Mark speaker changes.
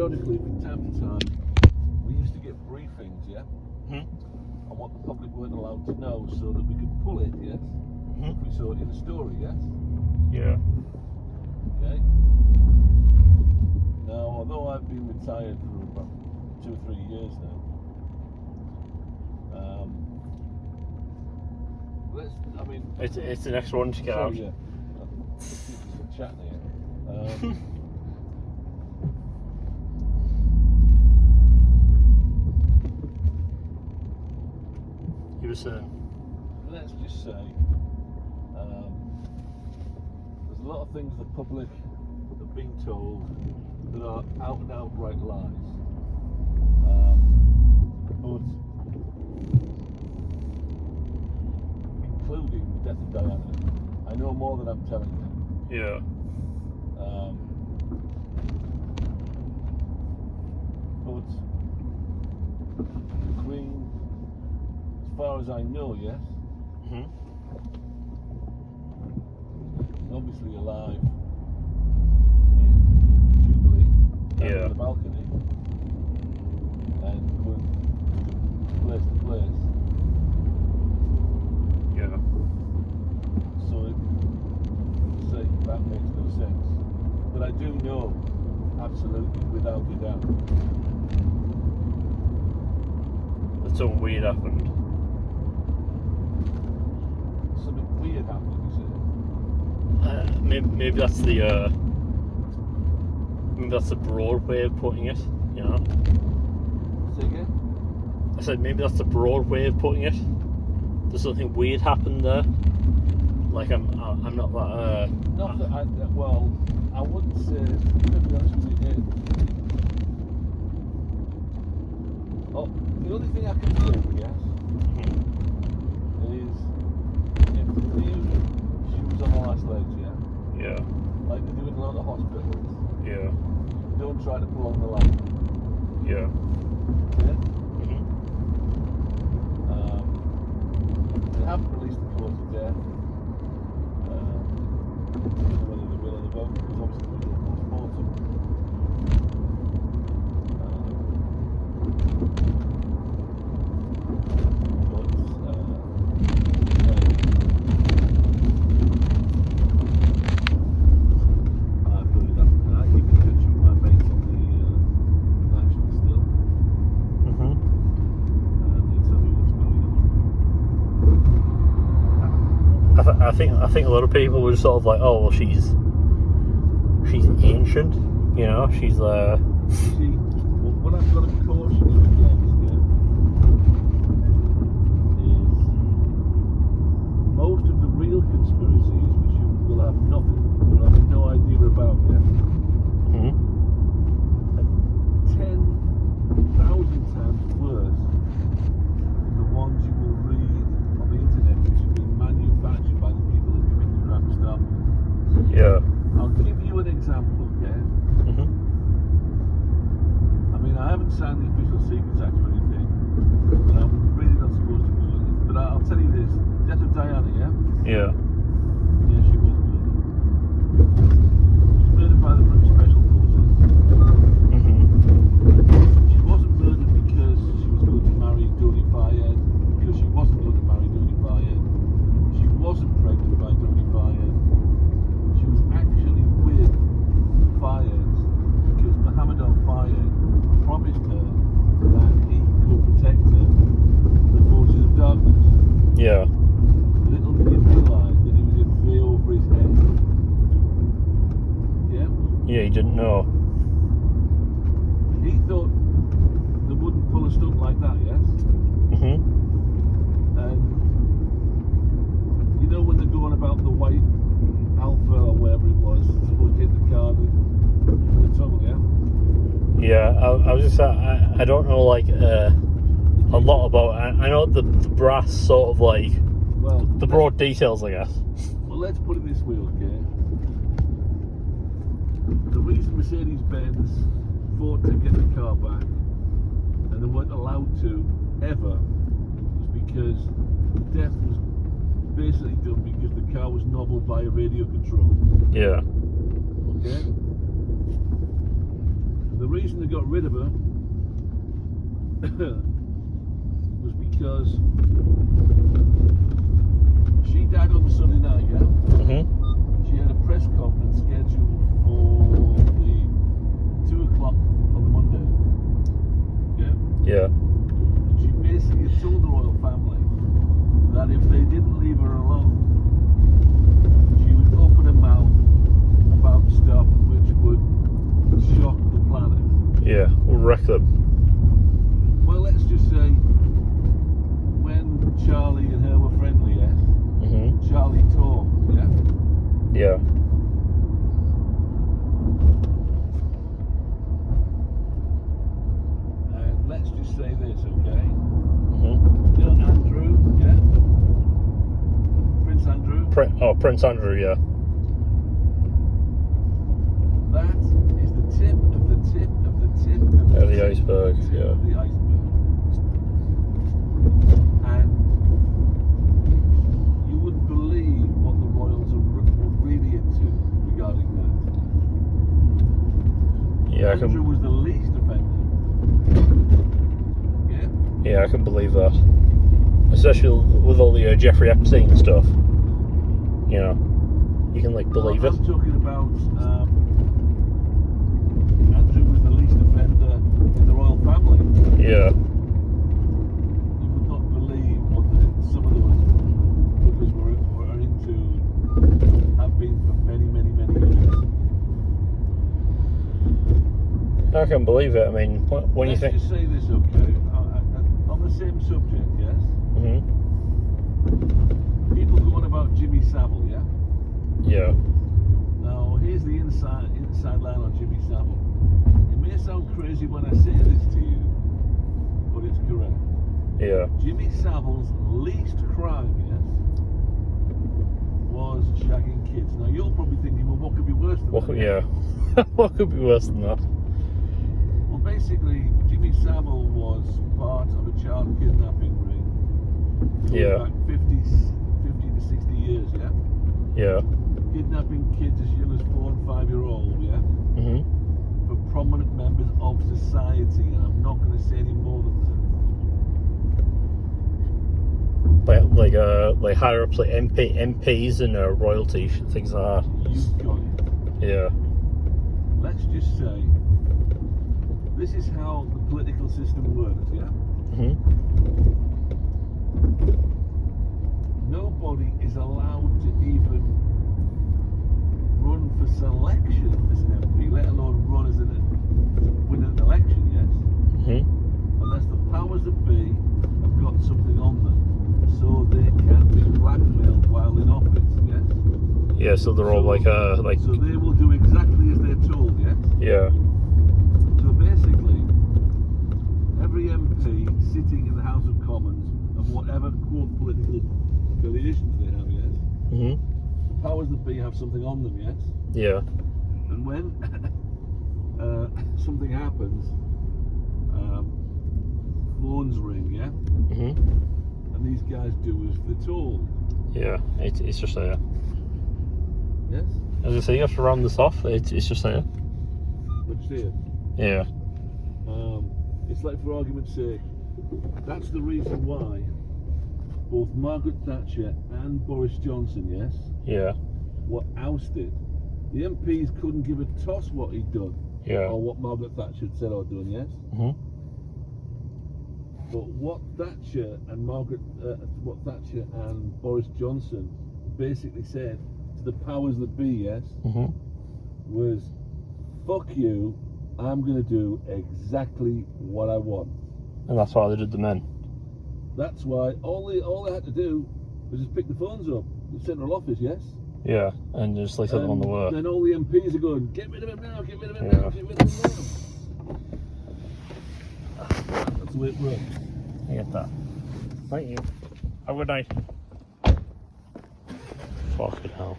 Speaker 1: periodically, from time to time, we used to get briefings, yeah, on what the public weren't allowed to know, so that we could pull it, yes, if we saw it in a story, yes.
Speaker 2: Yeah.
Speaker 1: Okay. Now, although I've been retired for about 2 or 3 years now,
Speaker 2: it's the next one to get out.
Speaker 1: Yeah. Some chat here.
Speaker 2: You were saying?
Speaker 1: Let's just say there's a lot of things the public are being told that are out and outright lies. But including the death of Diana, I know more than I'm telling you.
Speaker 2: Yeah.
Speaker 1: But the Queen, as far as I know, yes, obviously alive in Jubilee, down on the balcony, and going place to place.
Speaker 2: Yeah.
Speaker 1: So say that makes no sense. But I do know, absolutely, without a doubt,
Speaker 2: that something weird happened.
Speaker 1: Something weird happened, you say?
Speaker 2: Maybe that's the broad way of putting it, you know.
Speaker 1: Say again?
Speaker 2: I said maybe that's the broad way of putting it. There's something weird happened there. Like I'm not that.
Speaker 1: Not that I wouldn't say. To be honest with you, oh, the only thing I can think, yes, is if they knew she was on her last legs, yeah.
Speaker 2: Yeah.
Speaker 1: Like they do in a lot of hospitals.
Speaker 2: Yeah.
Speaker 1: Don't try to prolong the life.
Speaker 2: Yeah.
Speaker 1: Yeah. They haven't released the cause of death. Whether they will or they won't, because obviously we did a post-mortem. I've heard that. I keep in touch with my mates on the National still. They tell me what's going on.
Speaker 2: I think a lot of people were sort of like, oh well, she's ancient, you know, she's
Speaker 1: See, what I've got to caution you against here is most of the real conspiracies, which you will have no idea about yet, are 10,000 times worse than the ones you will read on the internet, which have been manufactured by the people that commit the crime to start with.
Speaker 2: yeah.
Speaker 1: I'll give you an example, okay? I mean, I haven't signed the Official Secrets Act or anything, but I'm really not supposed to do it. But I'll tell you this: death of Diana, yeah?
Speaker 2: Yeah.
Speaker 1: Yeah, she was murdered. She was murdered by the British Special Forces. She wasn't murdered because she was going to marry Dodi Fayed, because she wasn't going to marry Dodi Fayed. She wasn't pregnant by Dodi Fayed. She was actually with Fayed because Muhammad al-Fayed promised her that he could protect her from the forces of darkness.
Speaker 2: Yeah.
Speaker 1: Little did he realise that he was in way over his head. Yeah?
Speaker 2: Yeah, he didn't know.
Speaker 1: He thought they wouldn't pull a stunt like that, yes? And you know when they're going about the white Alpha or wherever it was, supposed to hit the car with the tunnel, yeah?
Speaker 2: Yeah, I was just I don't know like a lot about it. I know the brass sort of like the broad details, I guess.
Speaker 1: Well, let's put it this way, okay? The reason Mercedes-Benz fought to get the car back and they weren't allowed to ever was because the death was basically done because the car was nobbled by a radio control.
Speaker 2: Yeah.
Speaker 1: Okay? The reason they got rid of her was because she died on the Sunday night, yeah? She had a press conference scheduled for the 2 o'clock on the Monday. Yeah?
Speaker 2: Yeah.
Speaker 1: She basically told the royal family that if they didn't leave her alone, she would open her mouth about stuff which would shock the planet.
Speaker 2: Yeah, we'll wreck them.
Speaker 1: Well, let's just say when Charlie and her were friendly, yes? Charlie talked, yeah?
Speaker 2: Yeah.
Speaker 1: And let's just say this, okay? You know Andrew, yeah? Prince Andrew?
Speaker 2: Prince Andrew, yeah.
Speaker 1: That is the tip of the tip of the tip of
Speaker 2: The iceberg, yeah.
Speaker 1: the iceberg. And you wouldn't believe what the royals were really into regarding that.
Speaker 2: Yeah,
Speaker 1: Andrew was the least offended. Yeah?
Speaker 2: Yeah, I can believe that. Especially with all the Jeffrey Epstein stuff. You know, you can like believe it.
Speaker 1: I'm talking about Andrew was the least offender in the royal family.
Speaker 2: Yeah.
Speaker 1: You would not believe what some of those bookers were into, have been for many, many, many years.
Speaker 2: I can believe it. I mean, when you think.
Speaker 1: Let's just say this, okay? On the same subject, yes? People go on about Jimmy Savile, yeah?
Speaker 2: Yeah.
Speaker 1: Now, here's the inside line on Jimmy Savile. It may sound crazy when I say this to you, but it's correct.
Speaker 2: Yeah.
Speaker 1: Jimmy Savile's least crime, yes, was shagging kids. Now, you're probably thinking, well, what could be worse than that?
Speaker 2: Yeah. What could be worse than that?
Speaker 1: Well, basically, Jimmy Savile was part of a child kidnapping ring.
Speaker 2: Yeah.
Speaker 1: Back 50 to 60 years, yeah?
Speaker 2: Yeah.
Speaker 1: Kidnapping kids as young as 4 and 5-year-old, yeah? For prominent members of society, and I'm not going to say any more than that.
Speaker 2: Like higher ups, like MPs and royalty, things like that.
Speaker 1: You've got it.
Speaker 2: Yeah.
Speaker 1: Let's just say, this is how the political system works, yeah? Nobody is allowed to even run for selection as an MP, let alone win an election, yes? Unless the powers that be have got something on them, so they can be blackmailed while in office, yes?
Speaker 2: Yeah, so they're all like.
Speaker 1: So they will do exactly as they're told, yes?
Speaker 2: Yeah.
Speaker 1: So basically, every MP sitting in the House of Commons of whatever quote political affiliations they have, yes? The powers that be have something on them, yes?
Speaker 2: Yeah.
Speaker 1: And when something happens, phones ring, yeah? And these guys do as they're told.
Speaker 2: Yeah, it's just there.
Speaker 1: Yes?
Speaker 2: As I say, you have to round this off. It's just there.
Speaker 1: Would you see it?
Speaker 2: Yeah.
Speaker 1: It's like, for argument's sake, that's the reason why both Margaret Thatcher and Boris Johnson, yes,
Speaker 2: Yeah.
Speaker 1: were ousted. The MPs couldn't give a toss what he'd done,
Speaker 2: Yeah.
Speaker 1: or what Margaret Thatcher had said or done, yes. But what Thatcher and Boris Johnson basically said to the powers that be, yes, was, "Fuck you, I'm going to do exactly what I want."
Speaker 2: And that's why they did the men.
Speaker 1: That's why all they had to do was just pick the phones up, the central office, yes?
Speaker 2: Yeah, and just like them on the work.
Speaker 1: Then all the MPs are going, "Get rid of him now, get rid of him
Speaker 2: Yeah.
Speaker 1: now, get rid of him now." That's the way it works.
Speaker 2: I get that. Thank you. Have a good night. Fucking hell.